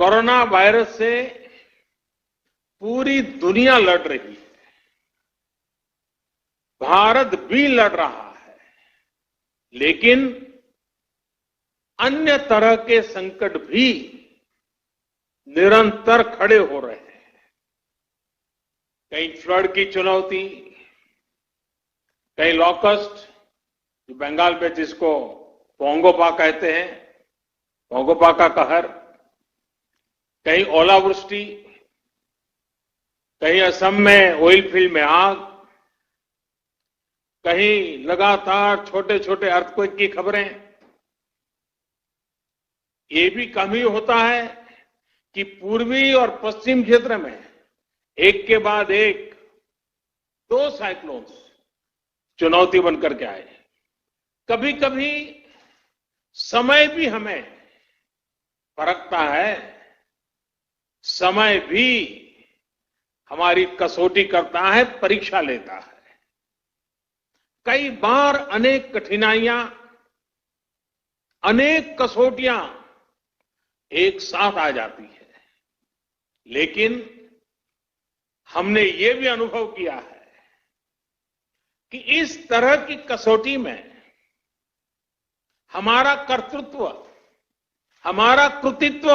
Corona virus से पूरी दुनिया लड़ रही है, भारत भी लड़ रहा है, लेकिन अन्य तरह के संकट भी निरंतर खड़े हो रहे हैं। कहीं फ्लड की चुनौती, कहीं लॉकस्ट, जो बंगाल में जिसको पोंगोपा कहते हैं, पोंगोपा का कहर, कहीं ओलावृष्टि, कहीं असम में ऑयल फील्ड में आग, कहीं लगातार छोटे छोटे अर्थक्वेक की खबरें। ये भी कम ही होता है कि पूर्वी और पश्चिम क्षेत्र में एक के बाद एक दो साइक्लोन्स चुनौती बनकर के आए। कभी कभी समय भी हमें परखता है, समय भी हमारी कसौटी करता है, परीक्षा लेता है। कई बार अनेक कठिनाइयां, अनेक कसौटियां एक साथ आ जाती है, लेकिन हमने ये भी अनुभव किया है कि इस तरह की कसौटी में हमारा कर्तृत्व, हमारा कृतित्व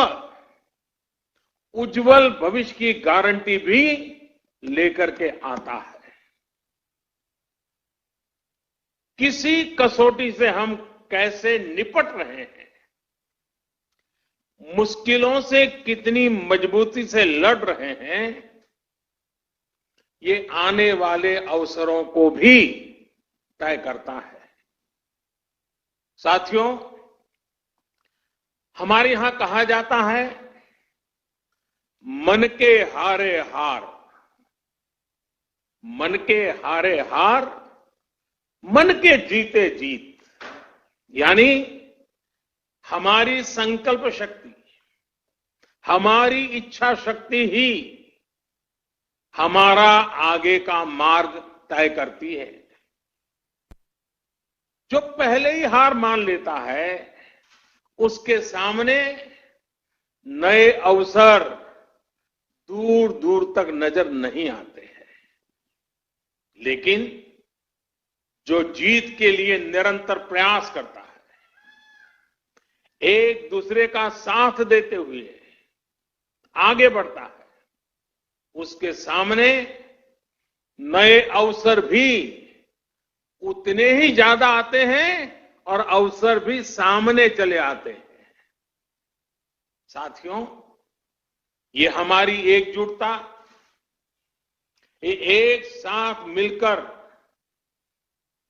उज्जवल भविष्य की गारंटी भी लेकर के आता है। किसी कसौटी से हम कैसे निपट रहे हैं, मुश्किलों से कितनी मजबूती से लड़ रहे हैं, ये आने वाले अवसरों को भी तय करता है। साथियों, हमारे यहां कहा जाता है, मन के हारे हार, मन के हारे हार, मन के जीते जीत। यानी हमारी संकल्प शक्ति, हमारी इच्छा शक्ति ही हमारा आगे का मार्ग तय करती है। जो पहले ही हार मान लेता है, उसके सामने नए अवसर दूर दूर तक नजर नहीं आते हैं। लेकिन जो जीत के लिए निरंतर प्रयास करता है, एक दूसरे का साथ देते हुए आगे बढ़ता है, उसके सामने नए अवसर भी उतने ही ज्यादा आते हैं और अवसर भी सामने चले आते हैं। साथियों, ये हमारी एकजुटता, ये एक साथ मिलकर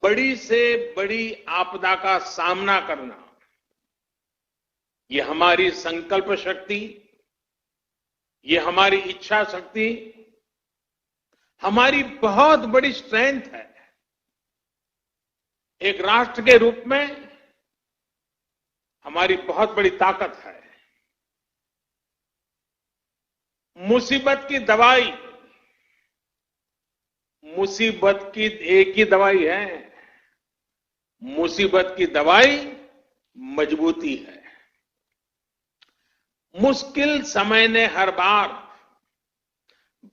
बड़ी से बड़ी आपदा का सामना करना, ये हमारी संकल्प शक्ति, ये हमारी इच्छा शक्ति, हमारी बहुत बड़ी स्ट्रेंथ है। एक राष्ट्र के रूप में हमारी बहुत बड़ी ताकत है। मुसीबत की दवाई, मुसीबत की एक ही दवाई है, मुसीबत की दवाई मजबूती है। मुश्किल समय ने हर बार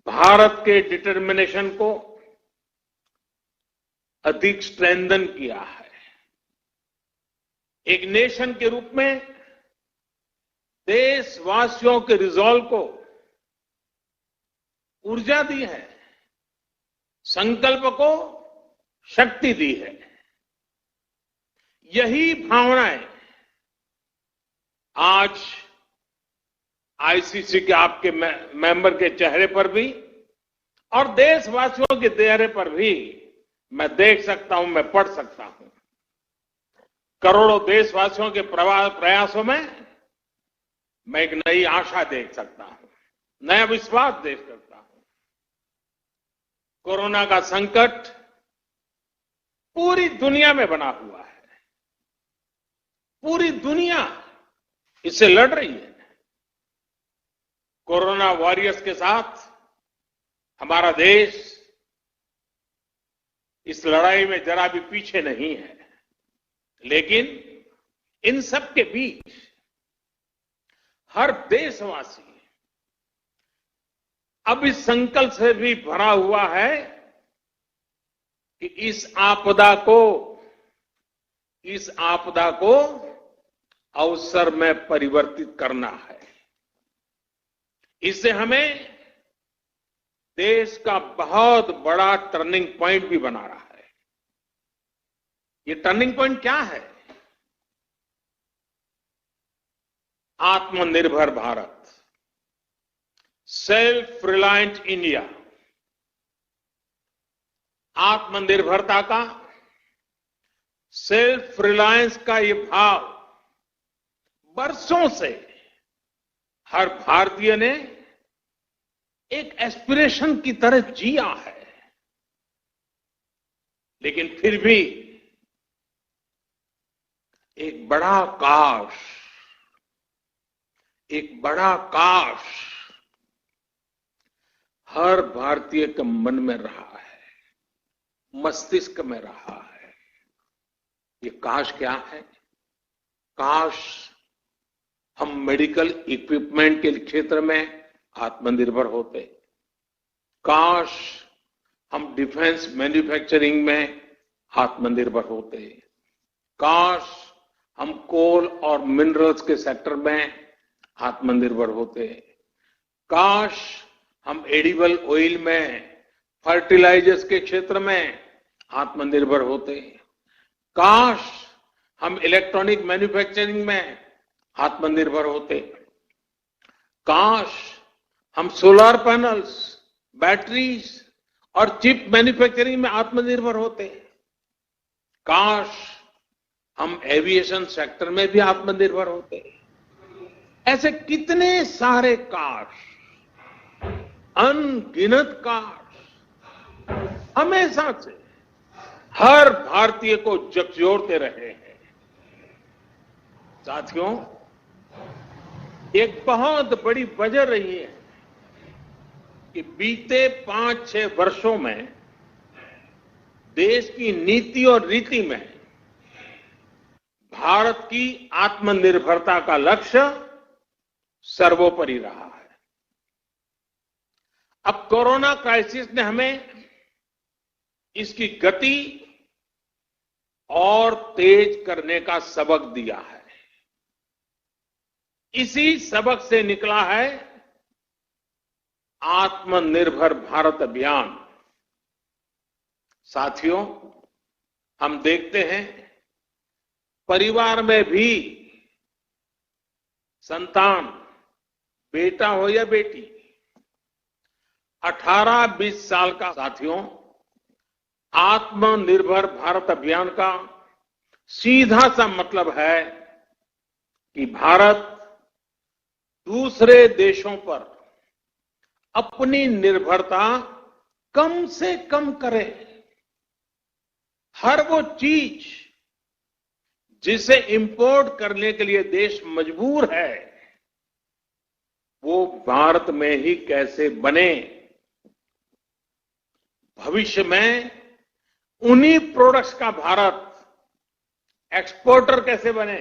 भारत के डिटर्मिनेशन को अधिक स्ट्रेंथन किया है। एक नेशन के रूप में देशवासियों के रिजॉल्व को ऊर्जा दी है, संकल्प को शक्ति दी है। यही भावनाएं आज आईसीसी के आपके मेंबर के चेहरे पर भी और देशवासियों के चेहरे पर भी मैं देख सकता हूं, मैं पढ़ सकता हूं। करोड़ों देशवासियों के प्रयासों में मैं एक नई आशा देख सकता हूं, नया विश्वास देख सकता हूं। कोरोना का संकट पूरी दुनिया में बना हुआ है, पूरी दुनिया इससे लड़ रही है। कोरोना वॉरियर्स के साथ हमारा देश इस लड़ाई में जरा भी पीछे नहीं है। लेकिन इन सब के बीच हर देशवासी अब इस संकल्प से भी भरा हुआ है कि इस आपदा को अवसर में परिवर्तित करना है। इससे हमें देश का बहुत बड़ा टर्निंग पॉइंट भी बना रहा है। ये टर्निंग पॉइंट क्या है? आत्मनिर्भर भारत, सेल्फ रिलायंट इंडिया। आत्मनिर्भरता का, सेल्फ रिलायंस का ये भाव बरसों से हर भारतीय ने एक एस्पिरेशन की तरह जिया है। लेकिन फिर भी एक बड़ा काश हर भारतीय के मन में रहा है, मस्तिष्क में रहा है। ये काश क्या है? काश हम मेडिकल इक्विपमेंट के क्षेत्र में आत्मनिर्भर होते। काश हम डिफेंस मैन्युफैक्चरिंग में आत्मनिर्भर होते। काश हम कोल और मिनरल्स के सेक्टर में आत्मनिर्भर होते। काश हम एडिबल ऑयल में, फर्टिलाइजर्स के क्षेत्र में आत्मनिर्भर होते। काश हम इलेक्ट्रॉनिक मैन्युफैक्चरिंग में आत्मनिर्भर होते। काश हम सोलर पैनल्स, बैटरीज और चिप मैन्युफैक्चरिंग में आत्मनिर्भर होते। काश हम एविएशन सेक्टर में भी आत्मनिर्भर होते। ऐसे कितने सारे काश, अनगिनत काश हमेशा से हर भारतीय को झकझोरते रहे हैं। साथियों, एक बहुत बड़ी वजह रही है कि बीते 5-6 वर्षों में देश की नीति और रीति में भारत की आत्मनिर्भरता का लक्ष्य सर्वोपरि रहा है। अब कोरोना क्राइसिस ने हमें इसकी गति और तेज करने का सबक दिया है। इसी सबक से निकला है आत्मनिर्भर भारत अभियान। साथियों, हम देखते हैं परिवार में भी संतान, बेटा हो या बेटी, 18-20 साल का साथियों, आत्मनिर्भर भारत अभियान का सीधा सा मतलब है कि भारत दूसरे देशों पर अपनी निर्भरता कम से कम करे। हर वो चीज जिसे इंपोर्ट करने के लिए देश मजबूर है, वो भारत में ही कैसे बने। भविष्य में उन्हीं प्रोडक्ट्स का भारत एक्सपोर्टर कैसे बने,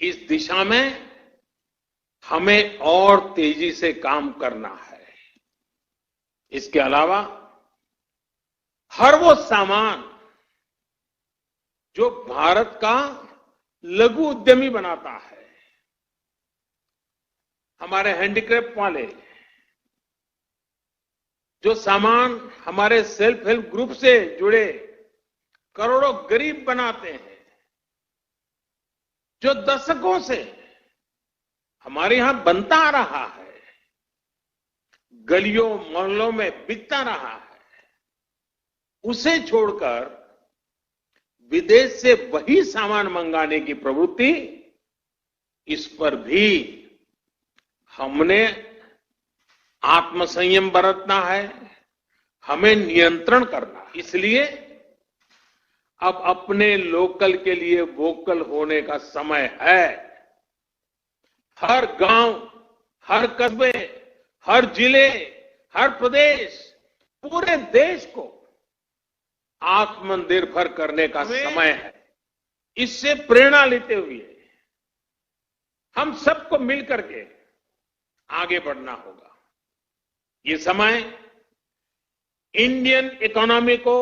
इस दिशा में हमें और तेजी से काम करना है। इसके अलावा हर वो सामान जो भारत का लघु उद्यमी बनाता है, हमारे हैंडीक्राफ्ट वाले जो सामान हमारे सेल्फ हेल्प ग्रुप से जुड़े करोड़ों गरीब बनाते हैं, जो दशकों से हमारे यहां बनता आ रहा है, गलियों मोहल्लों में बिकता रहा है, उसे छोड़कर विदेश से वही सामान मंगाने की प्रवृत्ति, इस पर भी हमने आत्मसंयम बरतना है, हमें नियंत्रण करना है। इसलिए अब अपने लोकल के लिए वोकल होने का समय है। हर गांव, हर कस्बे, हर जिले, हर प्रदेश, पूरे देश को आत्मनिर्भर करने का समय है। इससे प्रेरणा लेते हुए हम सबको मिलकर के आगे बढ़ना होगा। ये समय इंडियन इकोनॉमी को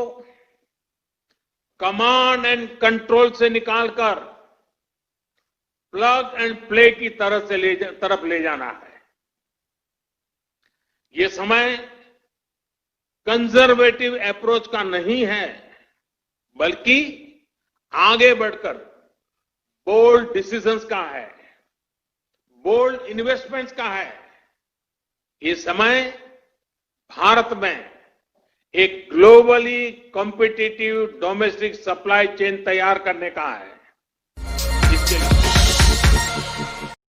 कमांड एंड कंट्रोल से निकालकर प्लग एंड प्ले की तरफ ले जाना है। ये समय कंजर्वेटिव अप्रोच का नहीं है, बल्कि आगे बढ़कर बोल्ड डिसीजंस का है, बोल्ड इन्वेस्टमेंट्स का है। ये समय भारत में एक globally competitive domestic supply chain तैयार करने का है।